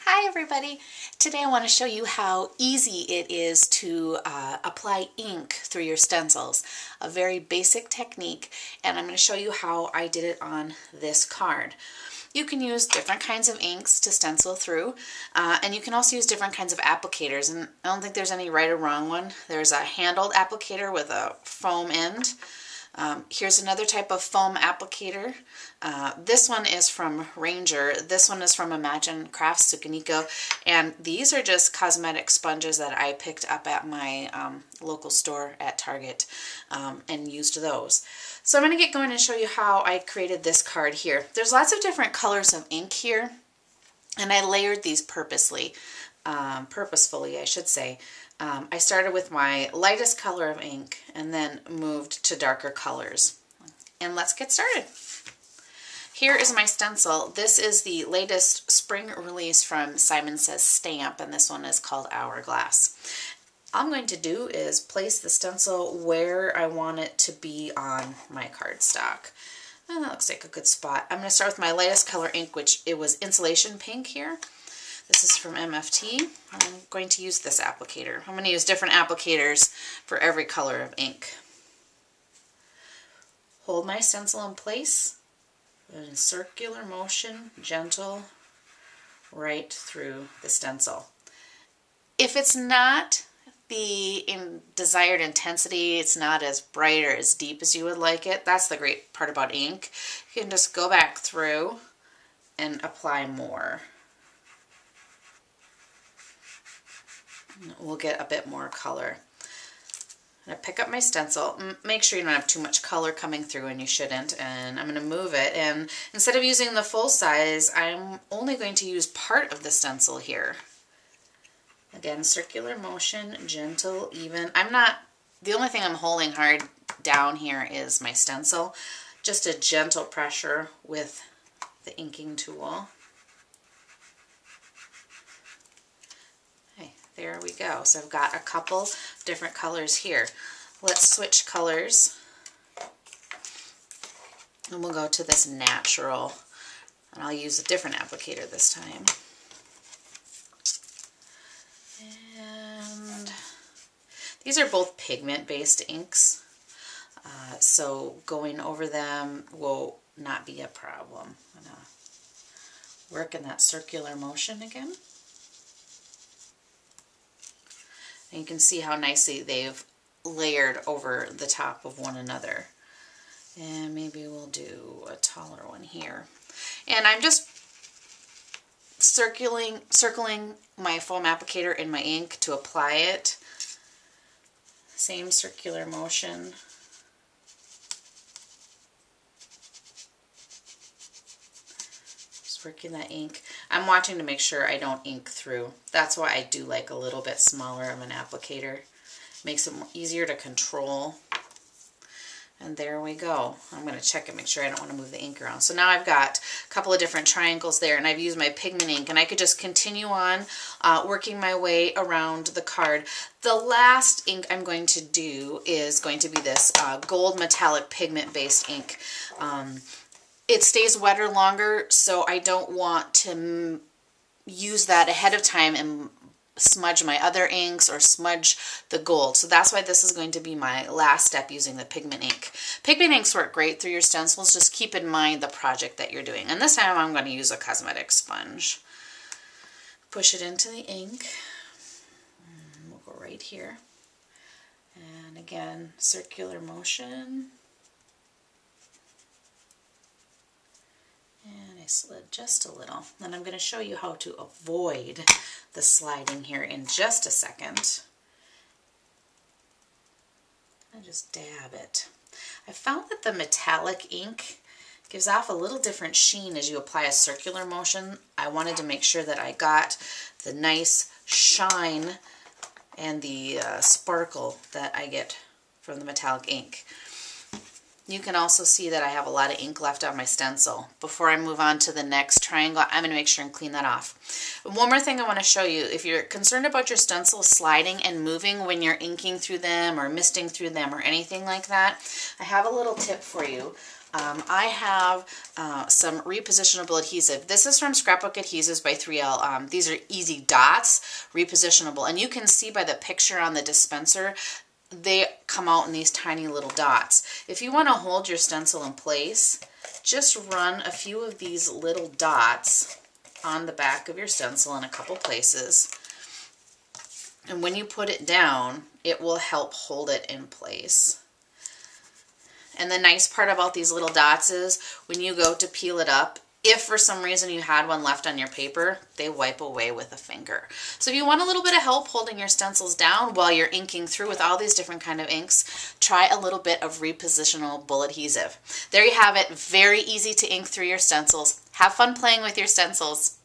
Hi everybody! Today I want to show you how easy it is to apply ink through your stencils. A very basic technique, and I'm going to show you how I did it on this card. You can use different kinds of inks to stencil through, and you can also use different kinds of applicators, and I don't think there's any right or wrong one. There's a handled applicator with a foam end. Here's another type of foam applicator. This one is from Ranger. This one is from Imagine Crafts Sukaniko. And these are just cosmetic sponges that I picked up at my local store at Target and used those. So I'm going to get going and show you how I created this card here. There's lots of different colors of ink here, and I layered these purposefully, I should say. I started with my lightest color of ink and then moved to darker colors. And let's get started. Here is my stencil. This is the latest spring release from Simon Says Stamp, and this one is called Hourglass. All I'm going to do is place the stencil where I want it to be on my cardstock. And that looks like a good spot. I'm going to start with my lightest color ink, which it was Insulation Pink here. This is from MFT. I'm going to use this applicator. I'm going to use different applicators for every color of ink. Hold my stencil in place in circular motion, gentle, right through the stencil. If it's not the desired intensity, it's not as bright or as deep as you would like it, that's the great part about ink. You can just go back through and apply more. We'll get a bit more color. I'm going to pick up my stencil. Make sure you don't have too much color coming through, and you shouldn't. And I'm going to move it. And instead of using the full size, I'm only going to use part of the stencil here. Again, circular motion, gentle, even. The only thing I'm holding hard down here is my stencil. Just a gentle pressure with the inking tool. There we go. So I've got a couple different colors here. Let's switch colors. And we'll go to this natural. And I'll use a different applicator this time. And these are both pigment-based inks. So going over them will not be a problem. I'm going to work in that circular motion again. And you can see how nicely they've layered over the top of one another. And maybe we'll do a taller one here. And I'm just circling my foam applicator in my ink to apply it. Same circular motion. Working that ink. I'm watching to make sure I don't ink through. That's why I do like a little bit smaller of an applicator. Makes it easier to control. And there we go. I'm going to check and make sure I don't want to move the ink around. So now I've got a couple of different triangles there, and I've used my pigment ink, and I could just continue on working my way around the card. The last ink I'm going to do is going to be this gold metallic pigment based ink. It stays wetter longer, so I don't want to use that ahead of time and smudge my other inks or smudge the gold. So that's why this is going to be my last step using the pigment ink. Pigment inks work great through your stencils. Just keep in mind the project that you're doing. And this time I'm going to use a cosmetic sponge. Push it into the ink. We'll go right here. And again, circular motion. And I slid just a little. And I'm going to show you how to avoid the sliding here in just a second. And just dab it. I found that the metallic ink gives off a little different sheen as you apply a circular motion. I wanted to make sure that I got the nice shine and the sparkle that I get from the metallic ink. You can also see that I have a lot of ink left on my stencil. Before I move on to the next triangle, I'm going to make sure and clean that off. One more thing I want to show you. If you're concerned about your stencils sliding and moving when you're inking through them or misting through them or anything like that, I have a little tip for you. I have some repositionable adhesive. This is from Scrapbook Adhesives by 3L. These are easy dots, repositionable. And you can see by the picture on the dispenser, they come out in these tiny little dots. If you want to hold your stencil in place, just run a few of these little dots on the back of your stencil in a couple places. And when you put it down, it will help hold it in place. And the nice part about these little dots is when you go to peel it up, if for some reason you had one left on your paper, they wipe away with a finger. So if you want a little bit of help holding your stencils down while you're inking through with all these different kind of inks, try a little bit of repositionable adhesive. There you have it. Very easy to ink through your stencils. Have fun playing with your stencils.